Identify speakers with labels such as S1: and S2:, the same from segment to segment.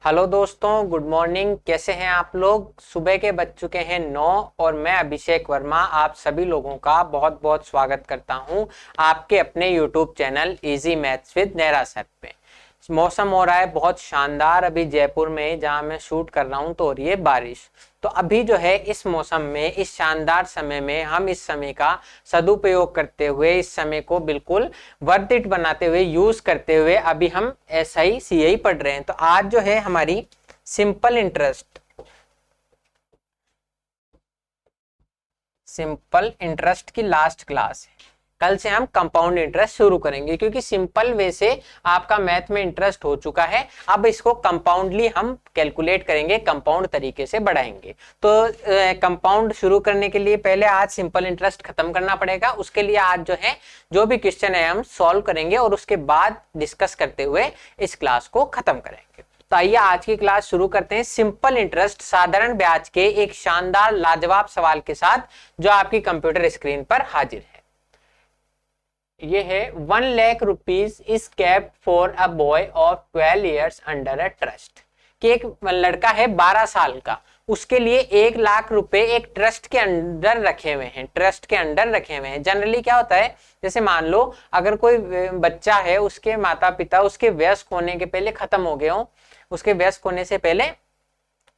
S1: Hello दोस्तों, good morning. कैसे हैं आप लोग? सुबह के बज चुके हैं 9 और मैं अभिषेक वर्मा आप सभी लोगों का बहुत बहुत स्वागत करता हूं आपके अपने YouTube channel easy maths with Nera sir पे। मौसम हो रहा है बहुत शानदार अभी जयपुर में, जहां मैं शूट कर रहा हूं, तो हो रही है बारिश। तो अभी जो है इस मौसम में, इस शानदार समय में, हम इस समय का सदुपयोग करते हुए, इस समय को बिल्कुल वर्थ इट बनाते हुए, यूज करते हुए अभी हम एसआई सीआई पढ़ रहे हैं। तो आज जो है हमारी सिंपल इंटरेस्ट की लास्ट क्लास है। कल से हम कंपाउंड इंटरेस्ट शुरू करेंगे, क्योंकि सिंपल वे से आपका मैथ में इंटरेस्ट हो चुका है। अब इसको कंपाउंडली हम कैलकुलेट करेंगे, कंपाउंड तरीके से बढ़ाएंगे। तो कंपाउंड शुरू करने के लिए पहले आज सिंपल इंटरेस्ट खत्म करना पड़ेगा। उसके लिए आज जो है जो भी क्वेश्चन है हम सॉल्व करेंगे और उसके बाद डिस्कस करते हुए इस क्लास को खत्म करेंगे। तो आइए आज की क्लास शुरू करते हैं सिंपल इंटरेस्ट साधारण ब्याज के एक शानदार लाजवाब सवाल के साथ, जो आपकी कंप्यूटर स्क्रीन पर हाजिर है। ये है 1 lakh rupees is kept for a boy of 12 years under a trust. कि एक लड़का है 12 साल का, उसके लिए 1 लाख रुपए एक ट्रस्ट के अंदर रखे हुए हैं। ट्रस्ट के अंदर रखे हुए हैं। जनरली क्या होता है, जैसे मान लो अगर कोई बच्चा है, उसके माता पिता उसके वयस्क होने के पहले खत्म हो गए हो, उसके वयस्क होने से पहले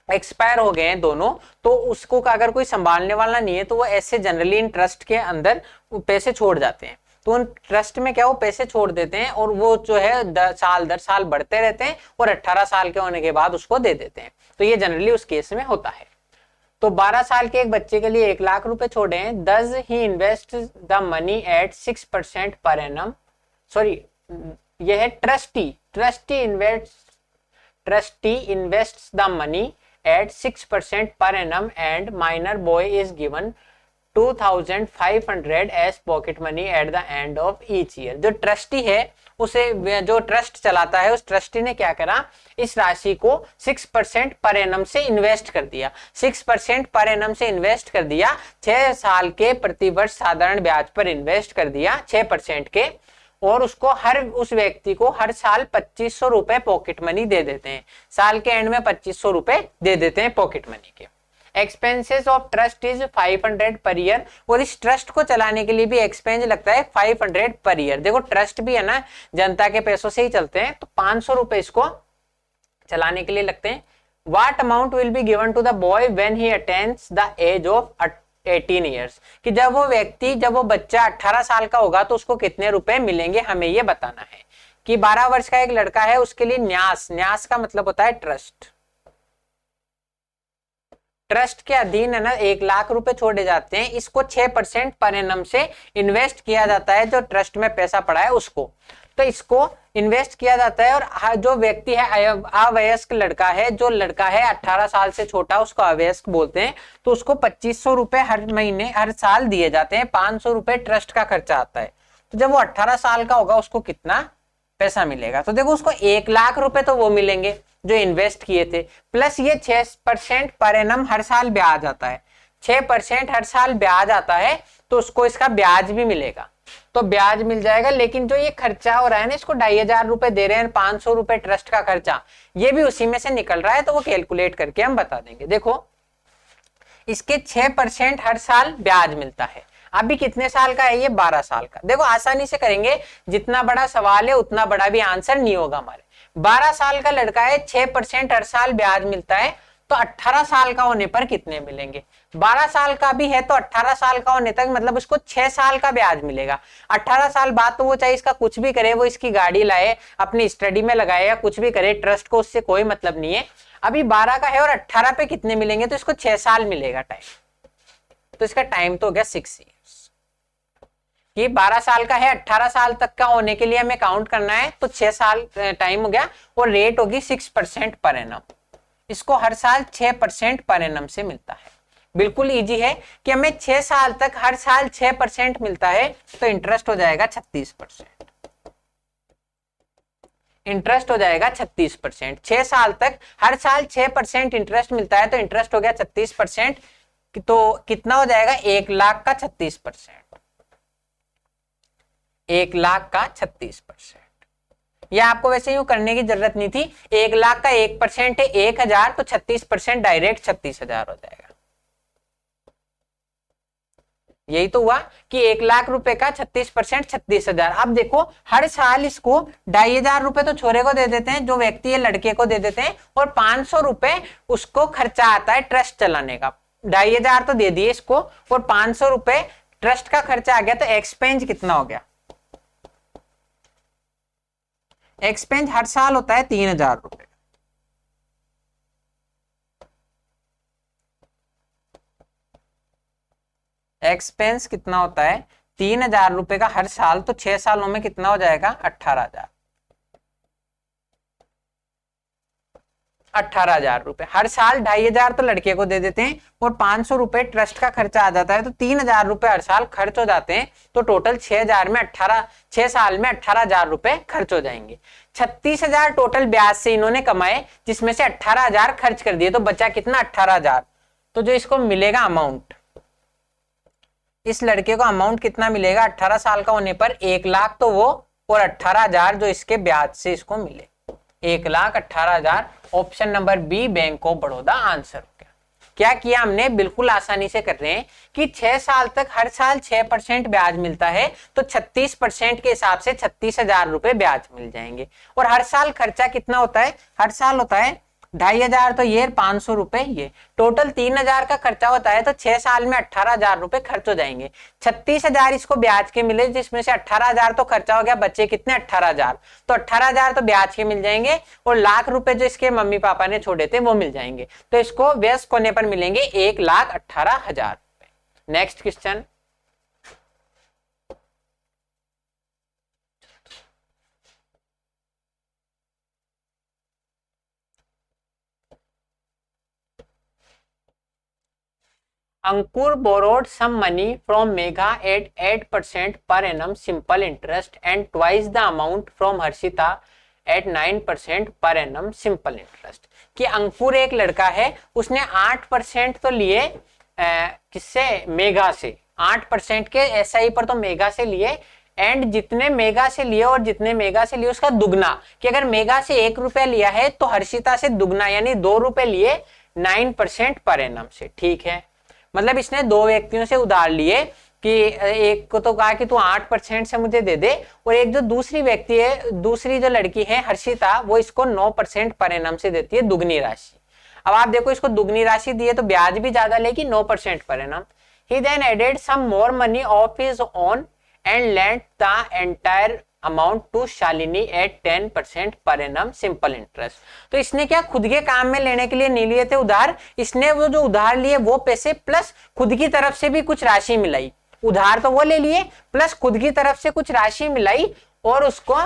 S1: एक्सपायर हो गए हैं दोनों, तो उसको अगर कोई संभालने वाला नहीं है तो वो ऐसे जनरली इन ट्रस्ट के अंदर पैसे छोड़ जाते हैं। तो उन ट्रस्ट में क्या वो पैसे छोड़ देते हैं और वो जो है साल दर साल बढ़ते रहते हैं और 18 साल के होने के बाद उसको दे देते हैं। तो ये जनरली उस केस में होता है। तो 12 साल के एक बच्चे के लिए 1 लाख रुपए छोड़े हैं। Does he invest the money at 6% per annum. Sorry, ये है trustee. Trustee invests the money at 6% per annum and minor boy is given 2500 as pocket money at the end of each year। जो trustee है उसे, जो trust चलाता है, उस trustee ने क्या करा, इस राशि को 6% पर एनम से इन्वेस्ट कर दिया। 6% पर एनम से इन्वेस्ट कर दिया, 6 साल के प्रतिवर्ष साधारण ब्याज पर इन्वेस्ट कर दिया 6% के, और उसको उस व्यक्ति को हर साल 2500 रुपए पॉकेट मनी दे देते हैं। साल के एंड में 2500 रुपए दे देते हैं पॉकेट मनी के। Expenses of trust is 500 per year. और इस ट्रस्ट को चलाने के लिए भी एक्सपेंस लगता है 500 पर ईयर। देखो ट्रस्ट भी है ना, जनता के पैसों से ही चलते हैं, तो 500 रुपए इसको चलाने के लिए लगते हैं। What amount will be given to the boy when he attains the age of 18 years. कि जब वो बच्चा 18 साल का होगा तो उसको कितने रुपए मिलेंगे, हमें ये बताना है। कि 12 वर्ष का एक लड़का है, उसके लिए न्यास का मतलब होता है ट्रस्ट। ट्रस्ट के अधीन है ना 1 लाख रुपए छोड़े जाते हैं। इसको 6% पर एनम से इन्वेस्ट किया जाता है, जो ट्रस्ट में पैसा पड़ा है उसको। तो इसको इन्वेस्ट किया जाता है। और जो व्यक्ति है अवयस्क लड़का है, जो लड़का है 18 साल से छोटा, उसको अवयस्क बोलते हैं। तो उसको 2500 रुपए हर महीने हर साल दिए जाते हैं। 500 रुपए ट्रस्ट का खर्चा आता है। तो जब वो 18 साल का होगा उसको कितना पैसा मिलेगा? तो देखो उसको 1 लाख रुपए तो वो मिलेंगे जो इन्वेस्ट किए थे, प्लस ये 6% पर एनम हर साल ब्याज आता है। 6% हर साल ब्याज आता है, तो उसको इसका ब्याज भी मिलेगा। तो ब्याज मिल जाएगा। लेकिन जो ये खर्चा हो रहा है ना, इसको 2500 रुपए दे रहे हैं, 500 रुपए ट्रस्ट का खर्चा, ये भी उसी में से निकल रहा है। तो वो कैलकुलेट करके हम बता देंगे। देखो इसके 6% हर साल ब्याज मिलता है। अभी कितने साल का है ये? 12 साल का। देखो आसानी से करेंगे, जितना बड़ा सवाल है उतना बड़ा भी आंसर नहीं होगा हमारे। 12 साल का लड़का है, 6% हर साल ब्याज मिलता है, तो 18 साल का होने पर कितने मिलेंगे? 12 साल का भी है तो 18 साल का होने तक मतलब उसको 6 साल का ब्याज मिलेगा। 18 साल बाद तो वो चाहे इसका कुछ भी करे, वो इसकी गाड़ी लाए, अपनी स्टडी में लगाए या कुछ भी करे, ट्रस्ट को उससे कोई मतलब नहीं है। अभी 12 का है और 18 पे कितने मिलेंगे? तो इसको 6 साल मिलेगा टाइम। तो इसका टाइम तो हो गया 6 ईयर्स। ये 12 साल का है, 18 साल तक का होने के लिए हमें काउंट करना है, तो 6 साल टाइम हो गया। और रेट होगी 6% पर एनम। इसको हर साल 6% पर एनम से मिलता है। बिल्कुल इजी है कि हमें 6 साल तक हर साल 6% मिलता है, तो इंटरेस्ट हो जाएगा 36%। इंटरेस्ट हो जाएगा 36%। 6 साल तक हर साल 6% इंटरेस्ट मिलता है, तो इंटरेस्ट हो गया 36%। तो कितना हो जाएगा? 1 लाख का 36%। 1 लाख का 36%। ये आपको वैसे यूं करने की जरूरत नहीं थी। 1 लाख का 1% है 1000, तो 36% डायरेक्ट 36,000 हो जाएगा। यही तो हुआ कि 1 लाख रुपए का 36% 36,000। अब देखो हर साल इसको 2,500 रुपए तो छोरे को दे देते हैं, जो व्यक्ति है लड़के को दे देते हैं, और 500 रुपए उसको खर्चा आता है ट्रस्ट चलाने का। 2,500 तो दे दिए इसको और 500 रुपए ट्रस्ट का खर्चा आ गया, तो एक्सपेंस कितना हो गया? एक्सपेंस हर साल होता है 3,000 रुपए। एक्सपेंस कितना होता है? 3,000 रुपए का हर साल, तो 6 सालों में कितना हो जाएगा? 18,000। 18,000 रुपए हर साल। 2,500 तो लड़के को दे देते हैं और 500 रुपए ट्रस्ट का खर्चा आ जाता है, तो 3,000 रुपए हर साल खर्च हो जाते हैं। तो टोटल 6,000 में 6 साल में 18,000 रुपए खर्च हो जाएंगे। 36,000 टोटल ब्याज से इन्होंने कमाए, जिसमें से 18,000 खर्च कर दिए, तो बचा कितना? 18,000। तो जो इसको मिलेगा अमाउंट, इस लड़के को अमाउंट कितना मिलेगा 18 साल का होने पर? 1 लाख तो वो, और 18,000 जो इसके ब्याज से इसको मिले, 1,18,000। Option number B bank of Baroda answer हो गया। क्या किया हमने? बिल्कुल आसानी से कर रहे हैं कि 6 साल तक हर साल 6% ब्याज मिलता है, तो 36% के हिसाब से 36,000 रुपए ब्याज मिल जाएंगे। और हर साल खर्चा कितना होता है? हर साल होता है 2,500, तो ये 500 रुपए, ये टोटल 3,000 का खर्चा होता है, तो 6 साल में 18,000 रुपए खर्च हो जाएंगे। 36,000 इसको ब्याज के मिले, जिसमें से 18,000 तो खर्चा हो गया, बच्चे कितने? 18,000। तो 18,000 तो ब्याज के मिल जाएंगे, और लाख रुपए जो इसके मम्मी पापा ने छोड़े थे वो मिल जाएंगे। तो इसको वयस्क होने पर मिलेंगे 1,18,000 रुपए। Next question, Ankur borrowed some money from Megha at 8% per annum simple interest and twice the amount from Harshita at 9% per annum simple interest। कि अंकुर एक लड़का है, उसने 8% तो लिए किससे? मेगा से। 8% के एसआई पर तो मेगा से लिए, एंड जितने मेगा से लिए और जितने मेगा से लिए उसका दुगना। कि अगर मेगा से 1 रुपया लिया है तो हर्षिता से दुगना यानी 2 रुपए लिए 9% पर एनम से। ठीक है, मतलब इसने 2 व्यक्तियों से उधार लिए, कि एक को तो कहा कि तू 8% से मुझे दे दे, और एक जो दूसरी व्यक्ति है, दूसरी जो लड़की है हर्षिता, वो इसको 9% पर एनम से देती है दुगनी राशि। अब आप देखो इसको दुगनी राशि दी है तो ब्याज भी ज्यादा लेगी, 9% per annum. He then added some more money of his own and lent the entire amount to Shalini at 10% पर एनम सिंपल इंटरेस्ट। तो इसने क्या खुद के काम में लेने के लिए नहीं लिए थे उधार, इसने वो जो उधार लिए वो पैसे प्लस खुद की तरफ से भी कुछ राशि मिलाई। उधार तो वो ले लिए प्लस खुद की तरफ से कुछ राशि मिलाई और उसको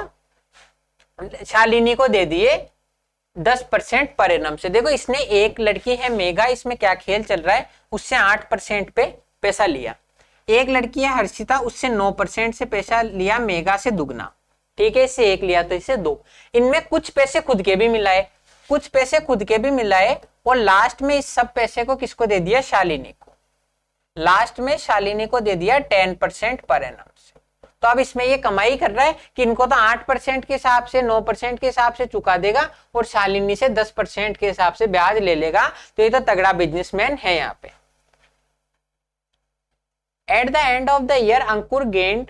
S1: शालिनी को दे दिए 10% पर एनम से। देखो इसने, एक लड़की है मेघा, इसमें क्या खेल चल रहा है, उससे 8% पे पैसा लिया। एक लड़की है हर्षिता, उससे 9% से पैसा लिया मेघा से दुगना। ठीक है, इससे 1 लिया तो इससे 2। इनमें कुछ पैसे खुद के भी मिलाए, कुछ पैसे खुद के भी मिलाए, और लास्ट में इस सब पैसे को किसको दे दिया? शालिनी को। लास्ट में शालिनी को दे दिया 10% पर एनम से। तो अब इसमें ये कमाई कर रहा है कि इनको तो 8% के हिसाब से 9% के हिसाब से चुका देगा और शालिनी से 10% के हिसाब से ब्याज ले लेगा। तो ये तो तगड़ा बिजनेसमैन है यहाँ पे। Eight the end of the year Ankur gained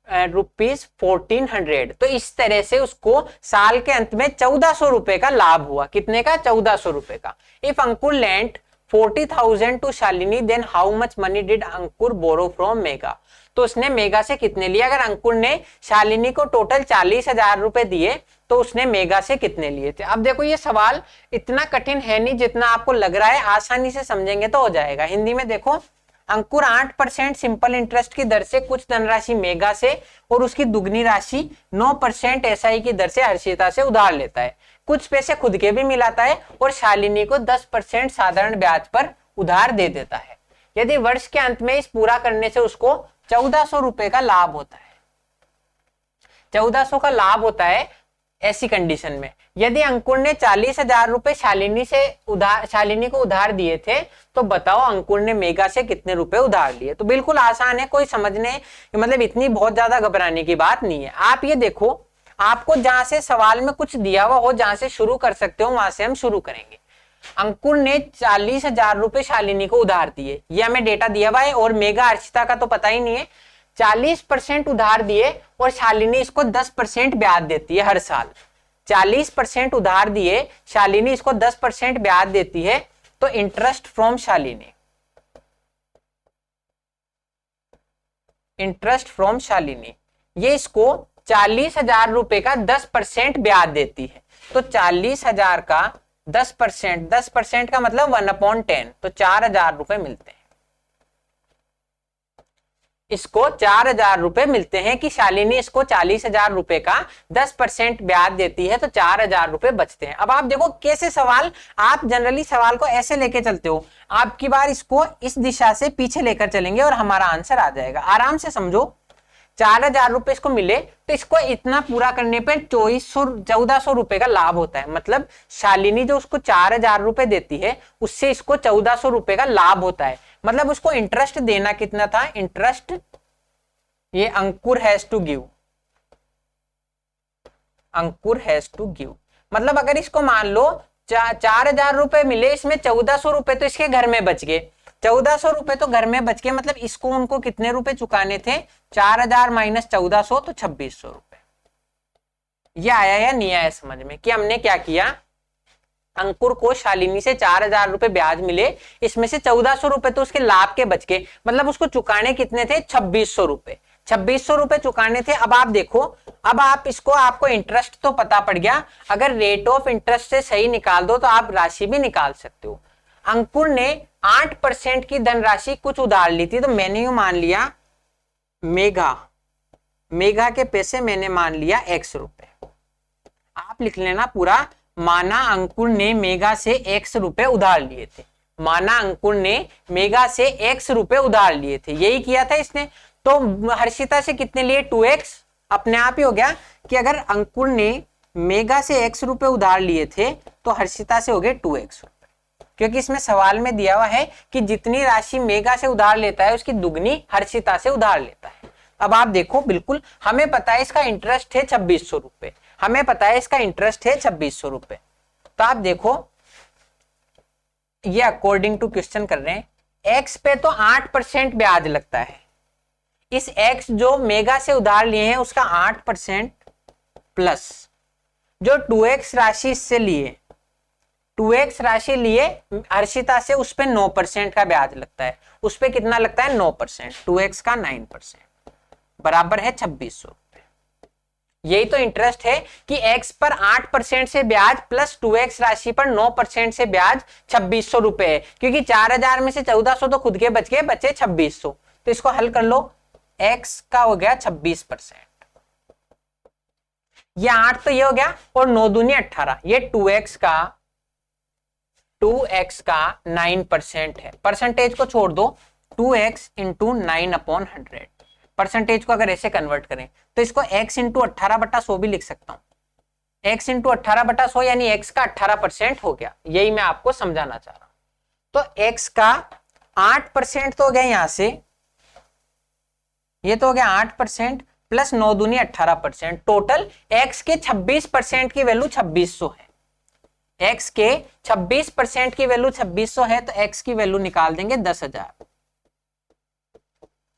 S1: ₹1,400। तो इस तरह से उसको साल के अंत में 1,400 रुपए का लाभ हुआ। कितने का? 1,400 रुपए का। If Ankur lent 40,000 to Shalini then how much money did Ankur borrow from Megha. तो उसने मेगा से कितने लिए? अगर अंकुर ने शालिनी को टोटल 40,000 रुपए दिए तो उसने मेगा से कितने लिए थे? अब देखो ये सवाल इतना कठिन है नहीं जितना आपको लग रहा है, आसानी से समझेंगे तो हो जाएगा। हिंदी में देखो, अंकुर 8% सिंपल इंटरेस्ट की दर से कुछ धनराशि मेगा से और उसकी दुगनी राशि 9% एसआई की दर से हर्षिता से उधार लेता है। कुछ पैसे खुद के भी मिलाता है और शालिनी को 10% साधारण ब्याज पर उधार दे देता है। यदि वर्ष के अंत में इस पूरा करने से उसको 1,400 रुपए का लाभ होता है, 1,400 का लाभ होता है ऐसी कंडीशन में। यदि अंकुर ने 40,000 रुपए शालिनी को उधार दिए थे तो बताओ अंकुर ने मेगा से कितने रुपए उधार लिए? तो बिल्कुल आसान है, कोई समझने मतलब इतनी बहुत ज्यादा घबराने की बात नहीं है। आप ये देखो, आपको जहां से सवाल में कुछ दिया हुआ हो, जहां से शुरू कर सकते हो वहां से हम शुरू करेंगे। अंकुर ने 40,000 रुपए शालिनी को उधार दिए, ये हमें डेटा दिया हुआ है, और मेघा अर्चिता का तो पता ही नहीं है। 40% उधार दिए और शालिनी इसको 10% ब्याज देती है हर साल। 40% उधार दिए, शालिनी इसको 10% ब्याज देती है, तो interest from Shalini, interest from Shalini ये इसको 40,000 रुपए का 10% ब्याज देती है। तो 40,000 का 10%, 10% का मतलब 1/10, तो 4,000 रुपए मिलते हैं। इसको 4,000 रुपए मिलते हैं कि शालिनी इसको 40,000 रुपए का 10% ब्याज देती है, तो 4,000 रुपए बचते हैं। अब आप देखो कैसे सवाल, आप जनरली सवाल को ऐसे लेके चलते हो, आपकी बार इसको इस दिशा से पीछे लेकर चलेंगे और हमारा आंसर आ जाएगा। आराम से समझो, 4,000 रुपए इसको मिले तो इसको इतना पूरा करने पे 1400 रुपए का लाभ होता है। मतलब शालिनी जो उसको 4,000 रुपए देती है उससे इसको 1400 रुपए का लाभ होता है। मतलब उसको इंटरेस्ट देना कितना था, इंटरेस्ट ये Ankur has to give, Ankur has to give. मतलब अगर इसको मान लो 4,000 रुपए मिले, इसमें 1400 रुपए तो इसके घर में बच गए, 1400 रुपए तो घर में बच गए। मतलब इसको उनको कितने रुपए चुकाने थे, 4,000 माइनस 1400 तो 2600 रुपए। ये आया या नहीं आया समझ में कि हमने क्या किया, अंकुर को शालिनी से 4,000 रुपए ब्याज मिले, इसमें से 1400 रुपए तो उसके लाभ के बच गए। मतलब उसको चुकाने कितने थे, 2600 रुपए, 2600 रुपए चुकाने थे। अब आप देखो, अब आप इसको, आपको इंटरेस्ट तो पता पड़ गया, अगर रेट ऑफ इंटरेस्ट से सही निकाल दो तो आप राशि भी निकाल सकते हो। अंकुर ने 8% की धनराशि कुछ उधार ली थी, तो मैंने यू मान लिया मेघा के पैसे मैंने मान लिया X रुपए। आप लिख लेना पूरा, माना अंकुर ने मेघा से X रुपए उधार लिए थे, माना अंकुर ने मेघा से X रुपए उधार लिए थे, यही किया था इसने। तो हर्षिता से कितने लिए, 2X। अपने आप ही हो गया कि अगर अंकुर ने मेघा से X रुपए उधार लिए थे तो हर्षिता से हो गए 2X रुपए, क्योंकि इसमें सवाल में दिया हुआ है कि जितनी राशि मेघा से उधार लेता है उसकी दुगनी हर्षिता से उधार लेता है। अब आप देखो, बिल्कुल हमें पता है इसका इंटरेस्ट है 2600 रुपए, हमें पता है इसका इंटरेस्ट है 2600 रुपए। तो आप देखो, ये अकॉर्डिंग टू क्वेश्चन कर रहे हैं, एक्स पे तो 8% ब्याज लगता है। इस एक्स जो मेगा से उधार लिए हैं उसका 8% प्लस जो 2x राशि इससे लिए, 2x राशि लिए हर्षिता से, उस पे 9% का ब्याज लगता है। उस पे कितना लगता है, 9%, 2x का 9% बराबर है 2600 रुपए। यही तो इंटरेस्ट है कि x पर 8% से ब्याज प्लस 2x राशि पर 9% से ब्याज 2600 रुपए है, क्योंकि 4,000 में से 1400 तो खुद के बच गए, बचे 2600। तो इसको हल कर लो, x का हो गया 26%, ये 8 तो ये हो गया, और 9 दूनी 18, ये 2x का 9% है। परसेंटेज को छोड़ दो, 2x इंटू 9/100, परसेंटेज को अगर ऐसे कन्वर्ट करें तो इसको x इंटू 18/100 भी लिख सकता हूं। x इंटू 18/100 यानी x का 18% हो गया, यही मैं आपको समझाना चाह रहा हूं। तो x का 8% तो हो गया, यहां से ये तो हो गया 8% प्लस 9 दूनी 18%, टोटल x के 26% की वैल्यू 2600 है। x के 26% की वैल्यू 2600 है, तो x की वैल्यू निकाल देंगे 10,000।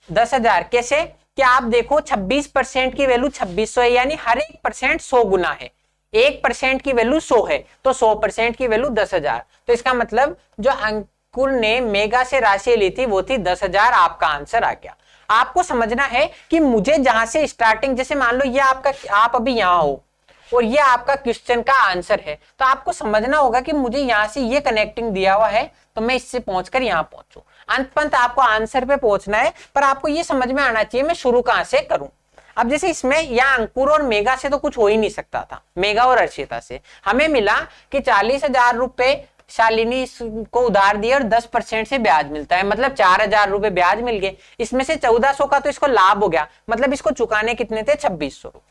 S1: 10,000 कैसे, कि आप देखो 26% की वैल्यू 2600 है, यानी हर एक परसेंट 100 गुना है। 1% की वैल्यू 100 है, तो 100% की वैल्यू 10,000। तो इसका मतलब जो अंकुर ने मेगा से राशि ली थी वो थी 10,000। आपका आंसर आ गया। आपको समझना है कि मुझे जहां से स्टार्टिंग, जैसे मान लो ये आपका, आप अभी यहां हो और ये आपका क्वेश्चन का आंसर है, तो आपको समझना होगा कि मुझे यहां से ये कनेक्टिंग दिया हुआ है तो मैं इससे पहुंचकर यहां पहुंचू। अंत पंत आपको आंसर पे पहुंचना है, पर आपको ये समझ में आना चाहिए मैं शुरू कहां से करूं। अब जैसे इसमें यहाँ अंकुर और मेगा से तो कुछ हो ही नहीं सकता था, मेगा और अर्चिता से हमें मिला कि 40,000 रुपए शालिनी को उधार दिए और 10% से ब्याज मिलता है, मतलब 4,000 रुपए ब्याज मिल गए। इसमें से 1400 का तो इसको लाभ हो गया, मतलब इसको चुकाने कितने थे, 2600 रुपए।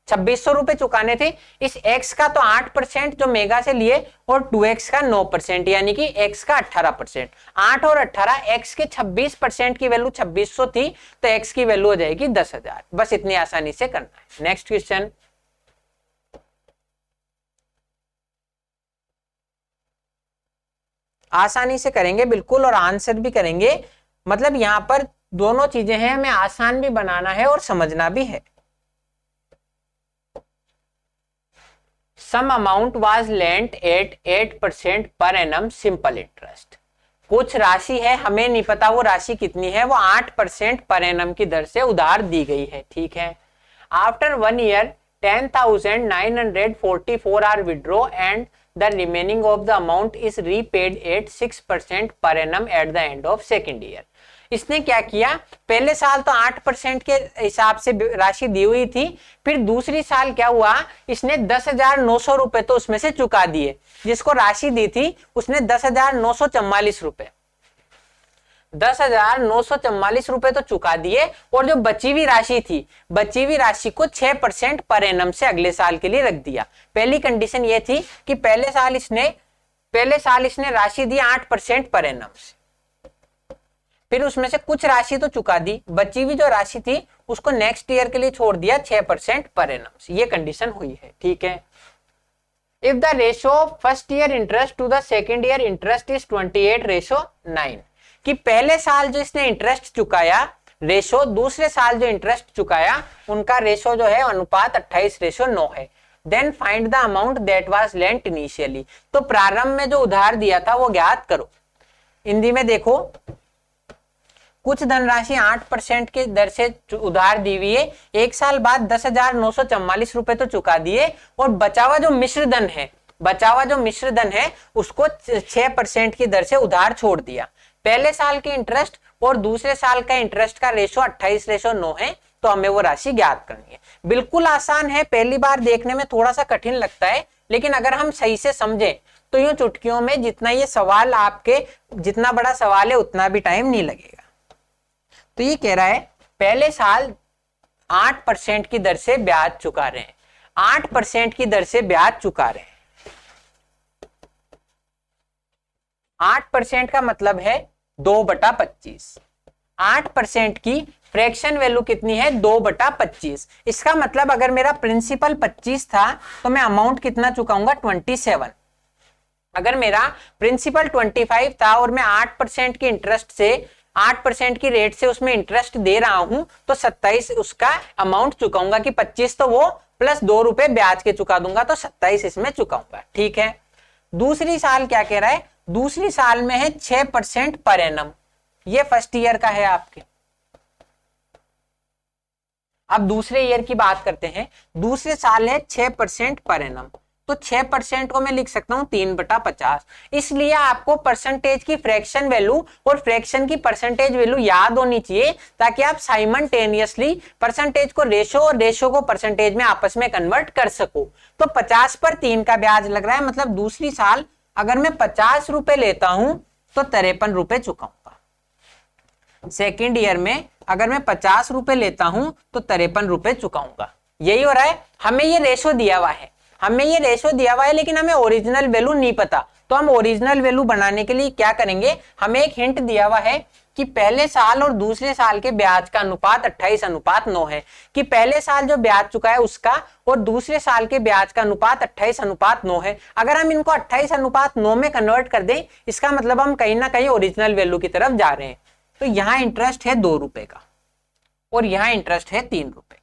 S1: 2600 रुपए चुकाने थे। इस x का तो 8% जो मेगा से लिए और 2x का 9%, यानी कि x का 18%। 8 और 18, x के 26% की वैल्यू 2600 थी, तो x की वैल्यू हो जाएगी 10,000। बस इतनी आसानी से करना है। नेक्स्ट क्वेश्चन, आसानी से करेंगे बिल्कुल, और आंसर भी करेंगे। मतलब यहाँ पर दोनों चीजें हैं, हमें आसान भी बनाना है और समझना भी है। Some amount was lent at 8% per annum simple interest. कुछ राशि है, हमें नहीं पता वो राशि कितनी है, वो 8% पर एनम की दर से उधार दी गई है, ठीक है। After 1 year 10,944 are withdraw and the remaining of the amount is repaid at 6% per annum at the end of second year. इसने क्या किया, पहले साल तो 8% के हिसाब से राशि दी हुई थी, फिर दूसरी साल क्या हुआ, इसने 10,900 रुपए तो उसमें से चुका दिए। जिसको राशि दी थी उसने 10,944 रुपए 10,944 रुपए तो चुका दिए, और जो बची हुई राशि थी, बची हुई राशि को 6% पर एनम से अगले साल के लिए रख दिया। पहली कंडीशन ये थी कि पहले साल इसने राशि दी 8% पर एनम से, फिर उसमें से कुछ राशि तो चुका दी, बची हुई जो राशि थी उसको नेक्स्ट ईयर के लिए छोड़ दिया 6% पर एनम से। ये कंडीशन हुई है, ठीक है। If the ratio of first year interest to the second year interest is 28:9, कि पहले साल जो इसने इंटरेस्ट चुकाया रेशो, दूसरे साल जो इंटरेस्ट चुकाया उनका रेशो जो है अनुपात 28:9 है। Then find the amount that was lent initially, तो प्रारंभ में जो उधार दिया था वो ज्ञात करो। हिंदी में देखो, कुछ धनराशि 8% के दर से उधार दी हुई है, एक साल बाद 10,944 रुपए तो चुका दिए, और बचा हुआ जो मिश्र धन है उसको 6% की दर से उधार छोड़ दिया। पहले साल के इंटरेस्ट और दूसरे साल का इंटरेस्ट का रेशो 28:9 है, तो हमें वो राशि ज्ञात करनी है। बिल्कुल आसान है, पहली बार देखने में थोड़ा सा कठिन लगता है, लेकिन अगर हम सही से समझें तो यूं चुटकियों में जितना ये सवाल आपके, जितना बड़ा सवाल है उतना भी टाइम नहीं लगेगा। तो ये कह रहा है पहले साल 8% की दर से ब्याज चुका रहे हैं, 8% की दर से ब्याज चुका रहे हैं। 8% का मतलब है 2/25। 8% की फ्रैक्शन वैल्यू कितनी है, 2/25। इसका मतलब अगर मेरा प्रिंसिपल 25 था तो मैं अमाउंट कितना चुकाऊंगा, 27। अगर मेरा प्रिंसिपल 25 था और मैं 8% की इंटरेस्ट से 8% की रेट से उसमें इंटरेस्ट दे रहा हूं, तो 27 उसका अमाउंट चुकाऊंगा, कि 25 तो वो प्लस 2 रुपए ब्याज के चुका दूंगा, तो 27 इसमें चुकाऊंगा, ठीक है। दूसरी साल क्या कह रहा है, दूसरी साल में है 6% पर एनम, ये फर्स्ट ईयर का है आपके। अब दूसरे ईयर की बात करते हैं, दूसरे साल है 6% पर एनम, तो 6% को मैं लिख सकता हूं 3/50। इसलिए आपको परसेंटेज की फ्रैक्शन वैल्यू और फ्रैक्शन की परसेंटेज वैल्यू याद होनी चाहिए, ताकि आप साइमल्टेनियसली परसेंटेज को रेशो और रेशो को परसेंटेज में आपस में कन्वर्ट कर सको। तो 50 पर 3 का ब्याज लग रहा है, मतलब दूसरी साल अगर मैं 50 रुपए लेता हूं तो 53 रुपए चुकाऊंगा। सेकेंड ईयर में अगर मैं 50 रुपए लेता हूं तो 53 रुपए चुकाऊंगा। यही हो रहा है, हमें ये रेशो दिया हुआ है, लेकिन हमें ओरिजिनल वैल्यू नहीं पता। तो हम ओरिजिनल वैल्यू बनाने के लिए क्या करेंगे, हमें एक हिंट दिया हुआ है कि पहले साल और दूसरे साल के ब्याज का अनुपात 28:9 है, कि पहले साल जो ब्याज चुका है उसका और दूसरे साल के ब्याज का अनुपात 28:9 है। अगर हम इनको 28:9 में कन्वर्ट कर दें, इसका मतलब हम कहीं ना कहीं ओरिजिनल वैल्यू की तरफ जा रहे हैं। तो यहाँ इंटरेस्ट है 2 रुपए का और यहाँ इंटरेस्ट है 3 रुपए का।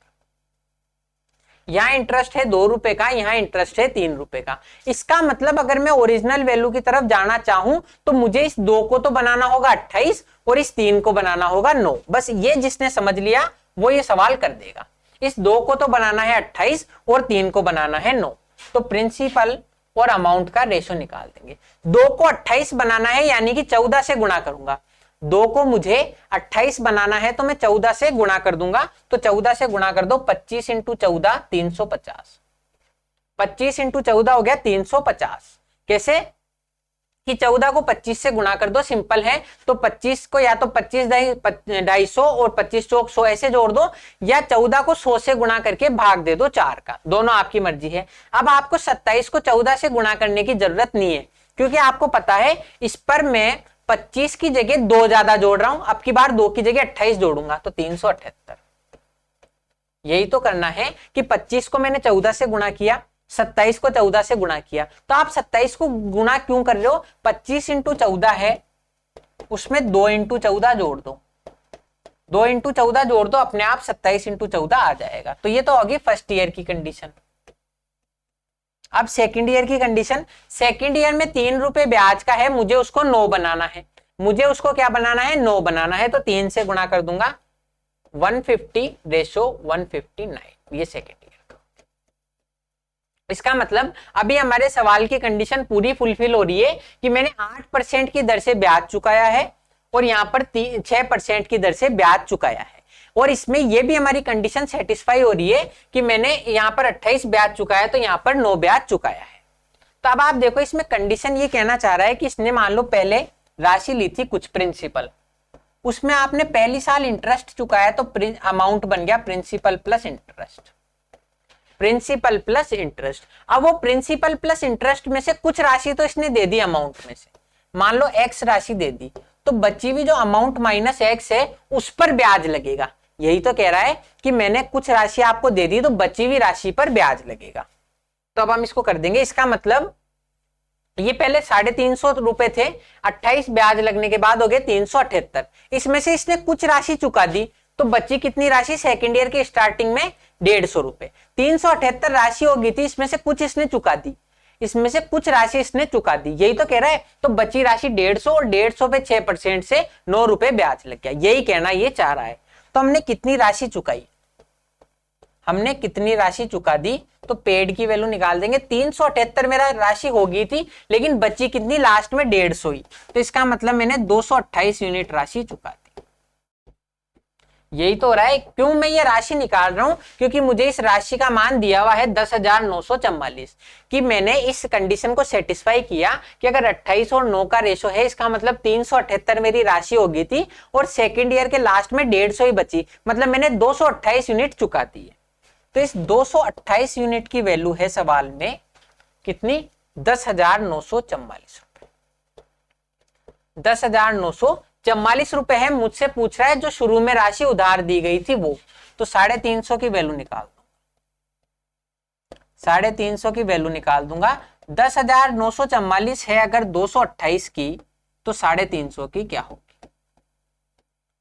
S1: यहाँ इंटरेस्ट है 2 रुपए का, यहाँ इंटरेस्ट है 3 रुपए का। इसका मतलब अगर मैं ओरिजिनल वैल्यू की तरफ जाना चाहूं तो मुझे इस 2 को तो बनाना होगा 28 और इस 3 को बनाना होगा 9। बस ये जिसने समझ लिया वो ये सवाल कर देगा। इस 2 को तो बनाना है 28 और 3 को बनाना है 9। तो प्रिंसिपल और अमाउंट का रेशो निकाल देंगे। 2 को 28 बनाना है यानी कि 14 से गुणा करूंगा। 2 को मुझे 28 बनाना है तो मैं 14 से गुणा कर दूंगा। तो 14 से गुणा कर दो, 25 × 14 350। 25 × 14 हो गया 350। कैसे कि 14 को 25 से गुणा कर दो, सिंपल है। तो 25 को या तो 25 250 और 25 चौक 100 ऐसे जोड़ दो, या 14 को 100 से गुणा करके भाग दे दो 4 का, दोनों आपकी मर्जी है। अब आपको 27 को 14 से गुणा करने की जरूरत नहीं है, क्योंकि आपको पता है इस पर मैं 25 की जगह 2 ज्यादा जोड़ रहा हूं। अब की बार 2 की जगह 28 जोड़ूंगा तो 378। यही तो करना है कि 25 को मैंने 14 से गुणा किया, 27 को 14 से गुणा किया, तो आप 27 को गुणा क्यों कर रहे हो? 25 इंटू 14 है, उसमें 2 इंटू 14 जोड़ दो, 2 इंटू 14 जोड़ दो, अपने आप 27 इंटू 14 आ जाएगा। तो ये तो होगी फर्स्ट ईयर की कंडीशन। अब सेकंड ईयर की कंडीशन, सेकंड ईयर में 3 रुपए ब्याज का है, मुझे उसको 9 बनाना है, मुझे उसको क्या बनाना है? 9 बनाना है, तो 3 से गुणा कर दूंगा, 150:159, ये सेकंड ईयर का। इसका मतलब अभी हमारे सवाल की कंडीशन पूरी फुलफिल हो रही है कि मैंने 8% की दर से ब्याज चुकाया है और यहाँ पर 6% की दर से ब्याज चुकाया है, और इसमें यह भी हमारी कंडीशन सेटिस्फाई हो रही है कि मैंने यहाँ पर 28 ब्याज चुकाया तो यहाँ पर 9 ब्याज चुकाया है। तो अब आप देखो इसमें कंडीशन ये कहना चाह रहा है कि इसने मान लो पहले राशि ली थी कुछ प्रिंसिपल, उसमें आपने पहली साल इंटरेस्ट चुकाया तो अमाउंट बन गया principal plus interest, principal plus interest. अब वो प्रिंसिपल प्लस इंटरेस्ट में से कुछ राशि तो इसने दे दी अमाउंट में से, मान लो एक्स राशि दे दी, तो बची हुई जो अमाउंट माइनस एक्स है उस पर ब्याज लगेगा। यही तो कह रहा है कि मैंने कुछ राशि आपको दे दी तो बची हुई राशि पर ब्याज लगेगा। तो अब हम इसको कर देंगे, इसका मतलब ये पहले 350 रुपए थे, 28 ब्याज लगने के बाद हो गए 378, इसमें से इसने कुछ राशि चुका दी तो बची कितनी राशि? सेकेंड ईयर के स्टार्टिंग में 150 रुपए, 378 राशि होगी थी, इसमें से कुछ इसने चुका दी, इसमें से कुछ राशि इसने चुका दी, यही तो कह रहा है। तो बची राशि 150 और 150 पे 6% से 9 रुपए ब्याज लग गया, यही कहना ये चाह रहा है। तो हमने कितनी राशि चुकाई? हमने कितनी राशि चुका दी? तो पेड की वैल्यू निकाल देंगे, 378 मेरा राशि होगी थी लेकिन बची कितनी? लास्ट में 150 ही, तो इसका मतलब मैंने 228 यूनिट राशि चुका दी। यही तो हो रहा है। क्यों मैं ये राशि निकाल रहा हूं? क्योंकि मुझे इस राशि का मान दिया हुआ है 10,944 कि मैंने इस कंडीशन को सेटिस्फाई किया कि अगर 28 और 9 का रेशो है, इसका मतलब 378 मेरी राशि होगी थी और सेकेंड ईयर के लास्ट में 150 ही बची, मतलब मैंने 228 यूनिट चुका दी है। तो इस 228 यूनिट की वैल्यू है सवाल में कितनी? 10,944 रुपए, 10,944 रुपए है। मुझसे पूछ रहा है जो शुरू में राशि उधार दी गई थी वो, तो 350 की वैल्यू निकाल दूंगा, 350 की वैल्यू निकाल दूंगा। 10,944 है अगर 228 की, तो 350 की क्या होगी?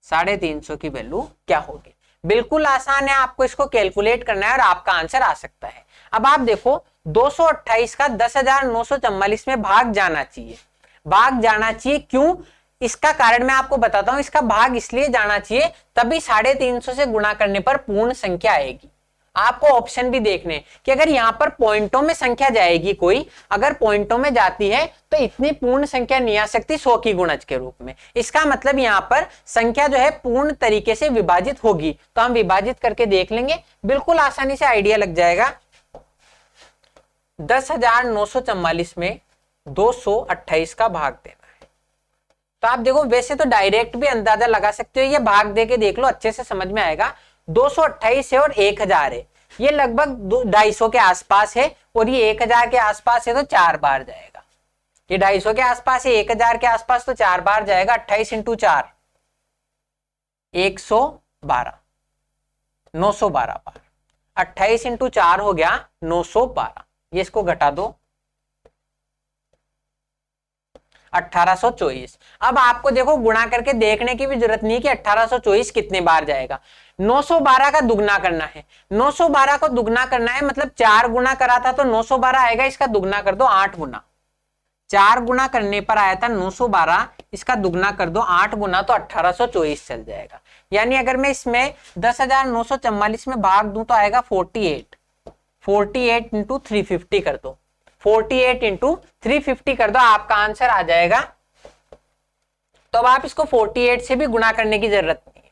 S1: 350 की वैल्यू क्या होगी? बिल्कुल आसान है, आपको इसको कैलकुलेट करना है और आपका आंसर आ सकता है। अब आप देखो 228 का 10,944 में भाग जाना चाहिए, भाग जाना चाहिए, क्यों? इसका कारण मैं आपको बताता हूं। इसका भाग इसलिए जाना चाहिए तभी 350 से गुणा करने पर पूर्ण संख्या आएगी। आपको ऑप्शन भी देखने कि अगर यहां पर पॉइंटों में संख्या जाएगी कोई, अगर पॉइंटों में जाती है तो इतनी पूर्ण संख्या नहीं आ सकती 100 की गुणज के रूप में। इसका मतलब यहां पर संख्या जो है पूर्ण तरीके से विभाजित होगी, तो हम विभाजित करके देख लेंगे, बिल्कुल आसानी से आइडिया लग जाएगा। 10,944 में 228 का भाग देना है, तो आप देखो वैसे तो डायरेक्ट भी अंदाजा लगा सकते हो, ये भाग दे के देख लो, अच्छे से समझ में आएगा। 228 है और 1000 है, ये लगभग 250 के आसपास है और ये 1000 के आसपास है, तो 4 बार जाएगा। ये 250 के आसपास है, 1000 के आसपास, तो 4 बार जाएगा। 28 इंटू 4 112, 912 बार। 28 इंटू 4 हो गया 912, ये इसको घटा दो 1824। अब आपको देखो गुणा करके देखने की भी जरूरत नहीं कि 1824 कितने बार जाएगा। 912 का दुगना करना है, 912 को दुगना करना है, मतलब 4 गुना करा था तो 912 आएगा, इसका दुगना कर दो 8 गुना। 4 गुना करने पर आया था 912, इसका दुगना कर दो 8 गुना, तो 1824 चल जाएगा। यानी अगर मैं इसमें 10,944 में भाग दूं तो आएगा 48 इंटू 350 कर दो, 48 इंटू 350 कर दो, आपका आंसर आ जाएगा। तो अब आप इसको 48 से भी गुणा करने की जरूरत नहीं है,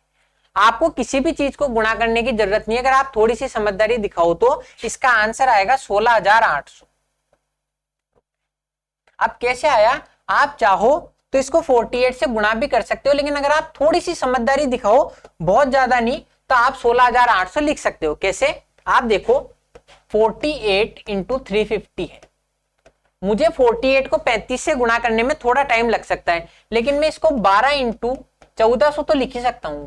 S1: आपको किसी भी चीज को गुणा करने की जरूरत नहीं है। अगर आप थोड़ी सी समझदारी दिखाओ तो इसका आंसर आएगा 16,800। अब कैसे आया? आप चाहो तो इसको 48 से गुणा भी कर सकते हो, लेकिन अगर आप थोड़ी सी समझदारी दिखाओ, बहुत ज्यादा नहीं, तो आप 16,800 लिख सकते हो। कैसे? आप देखो 48 इंटू 350 है, मुझे 48 को 35 से गुणा करने में थोड़ा टाइम लग सकता है, लेकिन मैं इसको 12 इंटू 1400 तो लिख ही सकता हूं।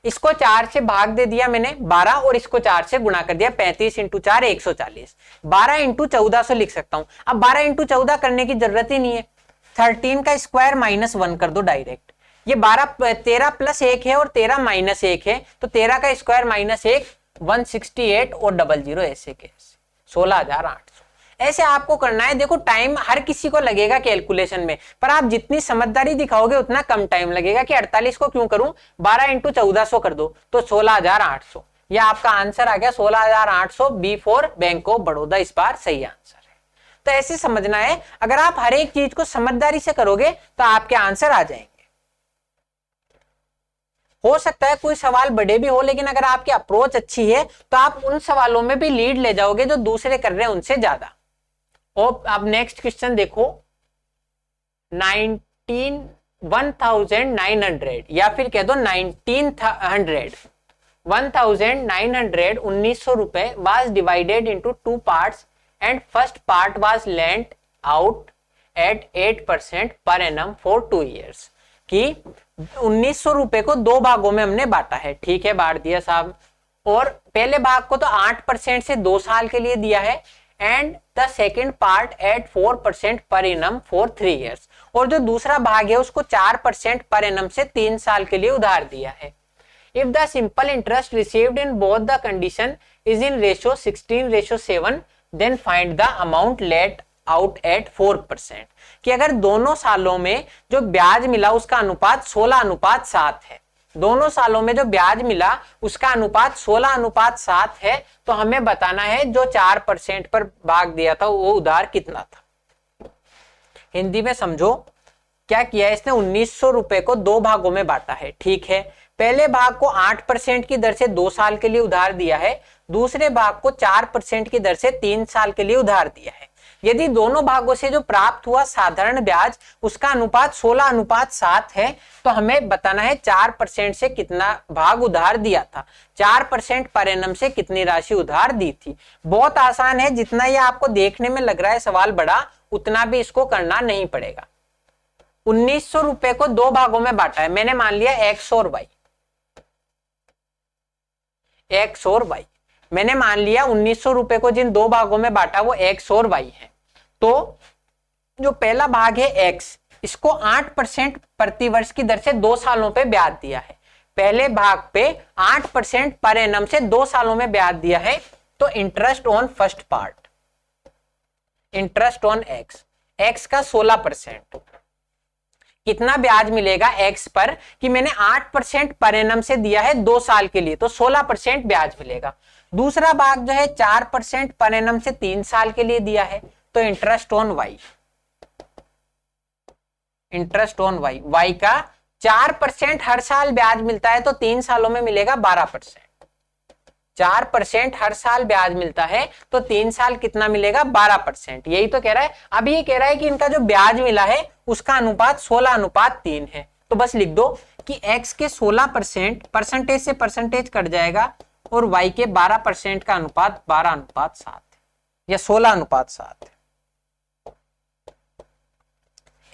S1: इसको 4 से भाग दे दिया मैंने 12 और इसको 4 से गुणा कर दिया 35 इंटू 4 140, 12 इंटू 1400 लिख सकता हूं। अब 12 इंटू 14 करने की जरूरत ही नहीं है, 13 का स्क्वायर माइनस 1 कर दो डायरेक्ट। ये 13 प्लस 1 है और 13 माइनस 1 है, तो 13 का स्क्वायर माइनस 1 168 और 00 ऐसे के 16,800। ऐसे आपको करना है। देखो टाइम हर किसी को लगेगा कैलकुलेशन में, पर आप जितनी समझदारी दिखाओगे उतना कम टाइम लगेगा। कि 48 को क्यों करूं, 12 इंटू 1400 कर दो तो 16,800। ये आपका आंसर आ गया 16,800, B for bank of Baroda इस बार सही आंसर है। तो ऐसे समझना है, अगर आप हर एक चीज को समझदारी से करोगे तो आपके आंसर आ जाएंगे। हो सकता है कोई सवाल बड़े भी हो, लेकिन अगर आपकी अप्रोच अच्छी है तो आप उन सवालों में भी लीड ले जाओगे जो दूसरे कर रहे हैं उनसे ज्यादा। और अब नेक्स्ट क्वेश्चन देखो, 1900 या फिर कह दो 1900, 1900 रुपए was divided into 2 parts and first part was lent out at 8% per annum for 2 years। कि 1900 रुपए को 2 भागों में हमने बांटा है, ठीक है, बांट दिया साहब। और पहले भाग को तो 8% से 2 साल के लिए दिया है, and the second part at 4% per annum for 3 years। और जो दूसरा भाग है उसको 4% पर एनम से 3 साल के लिए उधार दिया है। If the simple interest received in both the condition is in ratio 16:7, then find the amount let out at 4%। कि अगर दोनों सालों में जो ब्याज मिला उसका अनुपात 16:7 है, दोनों सालों में जो ब्याज मिला उसका अनुपात 16:7 है, तो हमें बताना है जो 4% पर भाग दिया था वो उधार कितना था। हिंदी में समझो, क्या किया है इसने, 1900 रुपए को 2 भागों में बांटा है, ठीक है। पहले भाग को 8% की दर से 2 साल के लिए उधार दिया है, दूसरे भाग को 4% की दर से 3 साल के लिए उधार दिया है। यदि दोनों भागों से जो प्राप्त हुआ साधारण ब्याज उसका अनुपात 16:7 है, तो हमें बताना है 4% से कितना भाग उधार दिया था, 4% पर एनम से कितनी राशि उधार दी थी। बहुत आसान है, जितना ये आपको देखने में लग रहा है सवाल बड़ा, उतना भी इसको करना नहीं पड़ेगा। 1900 रुपए को 2 भागों में बांटा है, मैंने मान लिया एक्स और वाई, एक्स और वाई मैंने मान लिया 1900 रुपए को जिन 2 भागों में बांटा वो एक्स और वाई है। तो जो पहला भाग है एक्स, इसको 8% प्रति वर्ष की दर से 2 सालों पे ब्याज दिया है। पहले भाग पे 8% पर एनम से 2 सालों में ब्याज दिया है, तो interest on first part, interest on x, x का 16%, कितना ब्याज मिलेगा एक्स पर, कि मैंने 8% पर एनम से दिया है 2 साल के लिए, तो 16% ब्याज मिलेगा। दूसरा भाग जो है 4% पर एनम से 3 साल के लिए दिया है, तो interest on Y, interest on Y, Y का 4% हर साल ब्याज मिलता है, तो 3 सालों में मिलेगा 12%। 4% हर साल ब्याज मिलता है, तो 3 साल कितना मिलेगा, 12%। यही तो कह रहा है। अब ये कह रहा है कि इनका जो ब्याज मिला है उसका अनुपात 16:3 है। तो बस लिख दो कि x के 16%, परसेंटेज से परसेंटेज कट जाएगा, और y के 12% का अनुपात 12:7 है या 16:7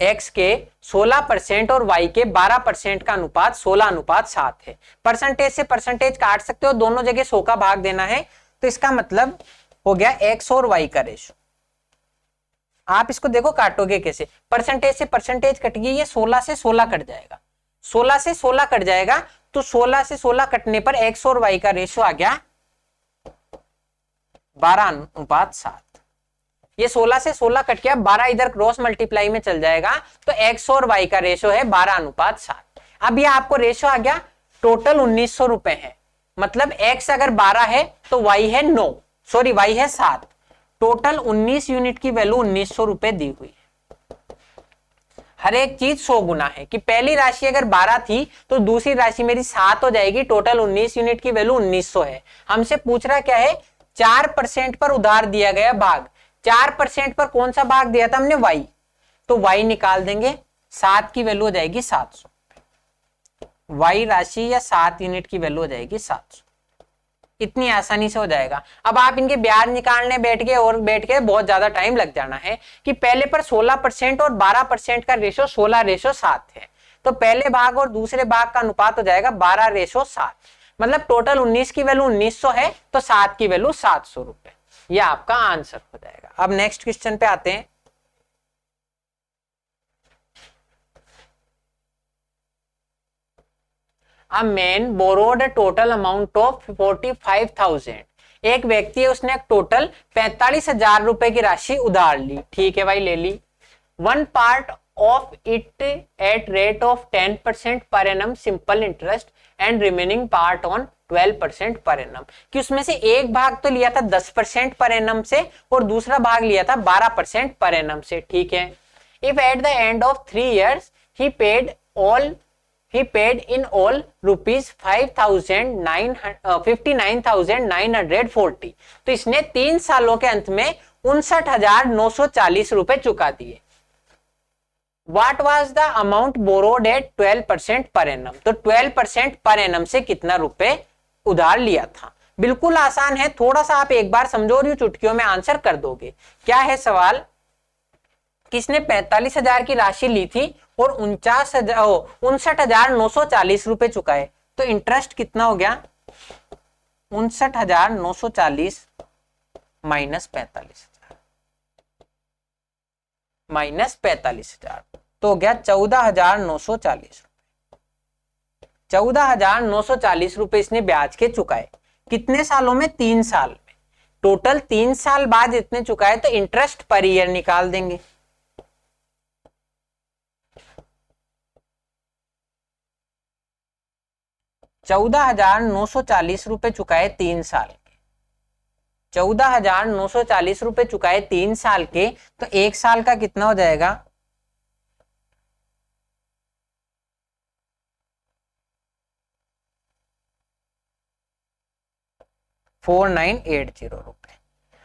S1: है। x के 16% और y के 12% का अनुपात 16:7 है। परसेंटेज से परसेंटेज काट सकते हो, दोनों जगह 100 का भाग देना है, तो इसका मतलब हो गया x और y का रेशो। आप इसको देखो काटोगे कैसे, परसेंटेज से परसेंटेज कट गई, ये 16 से 16 कट जाएगा, 16 से 16 कट जाएगा, तो 16 से 16 कटने पर x और y का रेशो आ गया 12:7। ये 16 से 16 कट गया, 12 इधर क्रॉस मल्टीप्लाई में चल जाएगा, तो x और y का रेशो है 12:7। अब ये आपको रेशो आ गया, टोटल 1900 रुपए है, मतलब x अगर 12 है तो y है 9, सॉरी y है 7, टोटल 19 यूनिट की वैल्यू 1900 रुपए दी हुई है। हर एक चीज 100 गुना है, कि पहली राशि अगर 12 थी तो दूसरी राशि मेरी 7 हो जाएगी, टोटल 19 यूनिट की वैल्यू 1900 है। हमसे पूछ रहा क्या है, 4% पर उधार दिया गया भाग, 4% पर कौन सा भाग दिया था हमने, y, तो y निकाल देंगे, 7 की वैल्यू हो जाएगी 700, y राशि या 7 यूनिट की वैल्यू हो जाएगी 700। इतनी आसानी से हो जाएगा। अब आप इनके ब्याज निकालने बैठ गए और बैठ के बहुत ज्यादा टाइम लग जाना है, कि पहले पर 16% और 12% का रेशो 16:7 है, तो पहले भाग और दूसरे भाग का अनुपात हो जाएगा 12:7। मतलब टोटल 19 की वैल्यू 1900 है तो 7 की वैल्यू 700 रुपए। यह आपका आंसर हो जाएगा। अब नेक्स्ट क्वेश्चन पे आते हैं। A man borrowed a total amount of 45,000। एक व्यक्ति है, उसने एक टोटल 45,000 रुपए की राशि उधार ली। ठीक है भाई, ले ली। One part of it at rate of 10% पर annum simple interest and remaining part on 12% पर एनम। कि उसमें से एक भाग तो लिया था 10% पर एनम से और दूसरा भाग लिया था 12% पर एनम से। ठीक है। If at the end of 3 years he paid in all rupees 59,940। तो इसने 3 सालों के अंत में 59,940 रुपए चुका दिए। What was the amount borrowed at 12% पर एनम। तो 12% पर एनम से कितना रुपए उधार लिया था। बिल्कुल आसान है, थोड़ा सा आप एक बार समझो और चुटकियों में आंसर कर दोगे। क्या है सवाल, किसने 45,000 की राशि ली थी और 59,940 रुपए चुकाए। तो इंटरेस्ट कितना हो गया, 59,940 माइनस 45,000 तो हो गया 14,940। 14,940 रुपए इसने ब्याज के चुकाए। कितने सालों में, 3 साल में। टोटल 3 साल बाद इतने चुकाए तो इंटरेस्ट पर ईयर निकाल देंगे। 14,940 रुपए चुकाए 3 साल के। 14,940 रुपए चुकाए 3 साल के, तो 1 साल का कितना हो जाएगा, 4980 रुपए।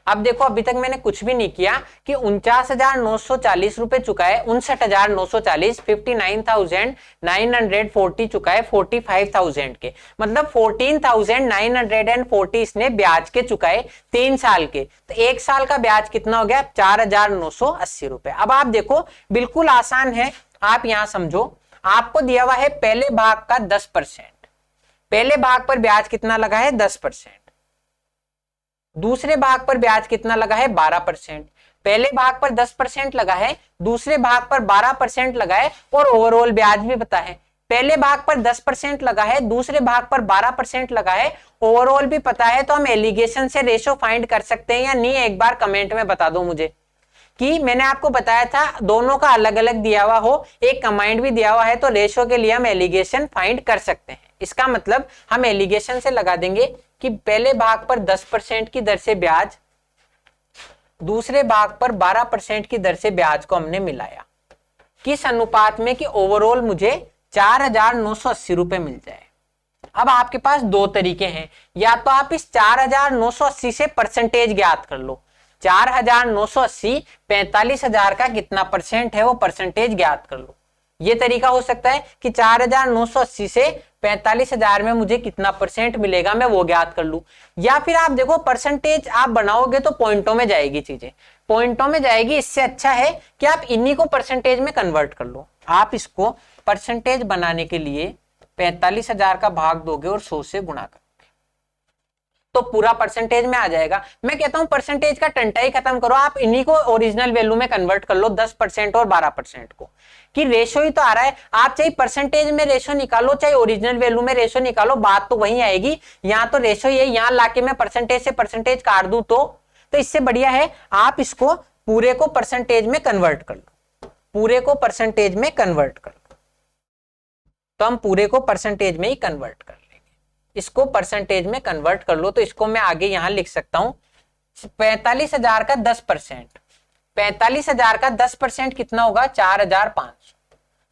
S1: अब देखो, अभी तक मैंने कुछ भी नहीं किया कि 49,940 रुपए चुकाए, 59,940, 59,940 चुकाए 45,000 के, मतलब 14,940 इसने ब्याज के चुकाए 3 साल के। तो 1 साल का ब्याज कितना हो गया, 4,980 रुपए। अब आप देखो, बिल्कुल आसान है, आप यहां समझो। आपको दिया हुआ है पहले भाग का 10%। पहले भाग पर ब्याज कितना लगा है, 10%। दूसरे भाग पर ब्याज कितना लगा है, 12%। पहले भाग पर 10% लगा है, दूसरे भाग पर 12% लगा है, और ओवरऑल ब्याज भी पता है। पहले भाग पर 10% लगा है, दूसरे भाग पर 12% लगा है, ओवरऑल भी पता है। तो हम एलिगेशन से रेशो फाइंड कर सकते हैं या नहीं, एक बार कमेंट में बता दो मुझे। कि मैंने आपको बताया था दोनों का अलग अलग दिया हुआ हो, एक कमांड भी दिया हुआ है, तो रेशो के लिए हम एलिगेशन फाइंड कर सकते हैं। इसका मतलब हम एलिगेशन से लगा देंगे कि पहले भाग पर 10% की दर से ब्याज, दूसरे भाग पर 12% की दर से ब्याज को हमने मिलाया। किस अनुपात में, कि ओवरऑल मुझे 4,980 रुपए मिल जाए। अब आपके पास दो तरीके हैं, या तो आप इस 4,980 से परसेंटेज ज्ञात कर लो। 4,980 45,000 का कितना परसेंट है वो परसेंटेज ज्ञात कर लो। ये तरीका हो सकता है कि 4,980 से 45,000 में मुझे कितना परसेंट मिलेगा मैं वो ज्ञात कर लूं। या फिर आप देखो, परसेंटेज आप बनाओगे तो पॉइंटों में जाएगी, चीजें पॉइंटों में जाएगी। इससे अच्छा है कि आप इन्हीं को परसेंटेज में कन्वर्ट कर लो। आप इसको परसेंटेज बनाने के लिए 45,000 का भाग दोगे और 100 से गुणा करोगे तो पूरा परसेंटेज में आ जाएगा। मैं कहता हूं परसेंटेज का टंटा ही खत्म करो, आप इन्हीं को ओरिजिनल वैल्यू में कन्वर्ट कर लो, 10% और 12% को। कि रेशो ही तो आ रहा है, आप चाहे परसेंटेज में रेशो निकालो चाहे ओरिजिनल वैल्यू में रेशो निकालो, बात तो वही आएगी। यहाँ तो रेशो ही है, यहाँ लाके मैं परसेंटेज से परसेंटेज काट दूं तो इससे बढ़िया है आप इसको पूरे को परसेंटेज में कन्वर्ट कर लो, पूरे को परसेंटेज में कन्वर्ट कर लो। तो हम पूरे को परसेंटेज में ही कन्वर्ट कर लेंगे, इसको परसेंटेज में कन्वर्ट कर लो। तो इसको मैं आगे यहां लिख सकता हूं 45,000 का 10%, 45,000 का 10% कितना होगा, 4,500।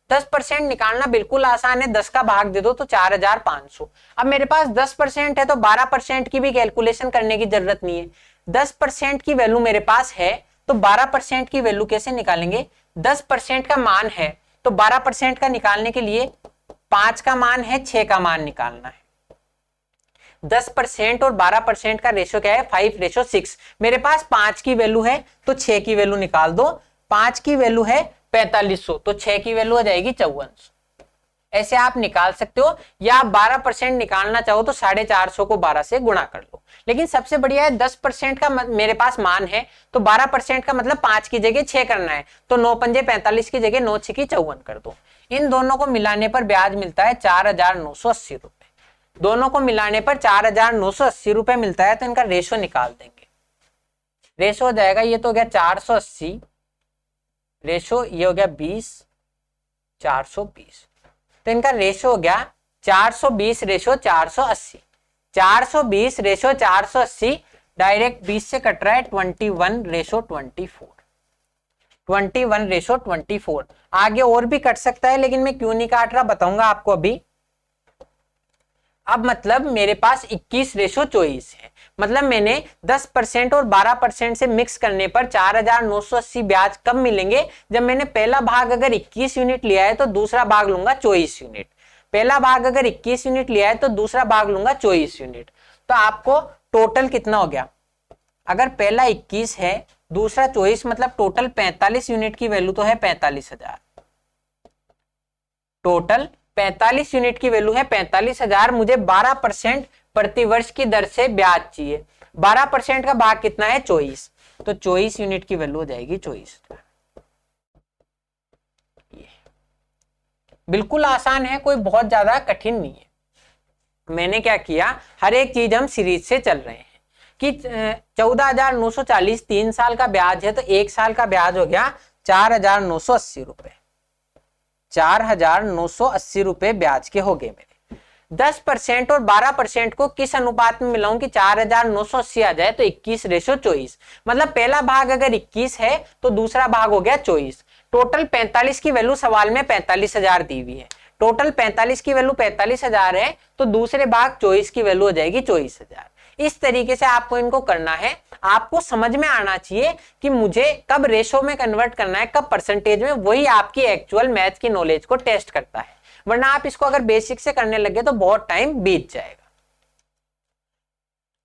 S1: 10% निकालना बिल्कुल आसान है, 10 का भाग दे दो तो 4,500। अब मेरे पास 10% है तो 12% की भी कैलकुलेशन करने की जरूरत नहीं है। 10% की वैल्यू मेरे पास है तो 12% की वैल्यू कैसे निकालेंगे। 10% का मान है तो 12% का निकालने के लिए 5 का मान है, 6 का मान निकालना है। 10% और 12% का रेशो क्या है, 5:6। मेरे पास 5 की वैल्यू है तो 6 की वैल्यू निकाल दो। 5 की वैल्यू है 4500 तो 6 की वैल्यू आ जाएगी 5400। ऐसे आप निकाल सकते हो, या आप 12% निकालना चाहो तो 450 को 12 से गुणा कर लो। लेकिन सबसे बढ़िया है 10% का मेरे पास मान है, तो 12% का मतलब 5 की जगह 6 करना है, तो 9 पंजे 45 की जगह 9 6 54 कर दो। इन दोनों को मिलाने पर ब्याज मिलता है 4980 रुपए। दोनों को मिलाने पर 4980 रुपए मिलता है, तो इनका रेशो निकाल देंगे। रेशो हो जाएगा, ये तो हो गया 480 रेशो, ये हो गया 20 420, तो इनका रेशो हो गया 420 रेशो 480। 420 रेशो 480 डायरेक्ट 20 से कट रहा है 21 रेशो 24। 21 रेशो 24। आगे और भी कट सकता है, लेकिन मैं क्यों नहीं काट रहा बताऊंगा आपको अभी। अब मतलब मेरे पास 21 रेशो 24 है, मतलब मैंने 10% और 12% से मिक्स करने पर 4980 ब्याज कब मिलेंगे, जब मैंने पहला भाग अगर 21 यूनिट लिया है तो दूसरा भाग लूंगा 24 यूनिट। पहला भाग अगर 21 यूनिट लिया है तो दूसरा भाग लूंगा 24 यूनिट। तो आपको टोटल कितना हो गया, अगर पहला 21 है दूसरा 24, मतलब टोटल 45 यूनिट की वैल्यू तो है 45,000। टोटल 45 यूनिट की वैल्यू है 45,000। मुझे 12% प्रतिवर्ष की दर से ब्याज चाहिए। 12% का भाग कितना है 24, तो 24 यूनिट की वैल्यू हो जाएगी 24,000। बिल्कुल आसान है, कोई बहुत ज्यादा कठिन नहीं है। मैंने क्या किया, हर एक चीज हम सीरीज से चल रहे हैं कि 14,940 3 साल का ब्याज है, तो 1 साल का ब्याज हो गया 4,980 रुपए। 4,980 रुपए ब्याज के हो गए मेरे। 10% और 12% को किस अनुपात में मिलाऊं कि 4,980 आ जाए, तो 21 रेशो 24। मतलब पहला भाग अगर 21 है तो दूसरा भाग हो गया 24। टोटल 45 की वैल्यू सवाल में 45,000 दी हुई है। टोटल 45 की वैल्यू 45,000 है, तो दूसरे भाग 24 की वैल्यू हो जाएगी 24,000। इस तरीके से आपको इनको करना है। आपको समझ में आना चाहिए कि मुझे कब रेशो में कन्वर्ट करना है, कब परसेंटेज में, वही आपकी एक्चुअल मैथ की नॉलेज को टेस्ट करता है। वरना आप इसको अगर बेसिक से करने लगे तो बहुत टाइम बीत जाएगा।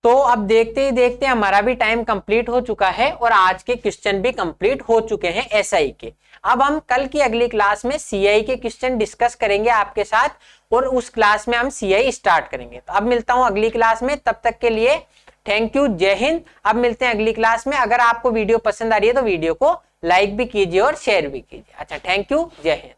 S1: तो अब देखते ही देखते हमारा भी टाइम कंप्लीट हो चुका है और आज के क्वेश्चन भी कंप्लीट हो चुके हैं एसआई के। अब हम कल की अगली क्लास में सीआई के क्वेश्चन डिस्कस करेंगे आपके साथ, और उस क्लास में हम सीआई स्टार्ट करेंगे। तो अब मिलता हूं अगली क्लास में, तब तक के लिए थैंक यू, जय हिंद। अब मिलते हैं अगली क्लास में। अगर आपको वीडियो पसंद आ रही है तो वीडियो को लाइक भी कीजिए और शेयर भी कीजिए। अच्छा, थैंक यू, जय हिंद।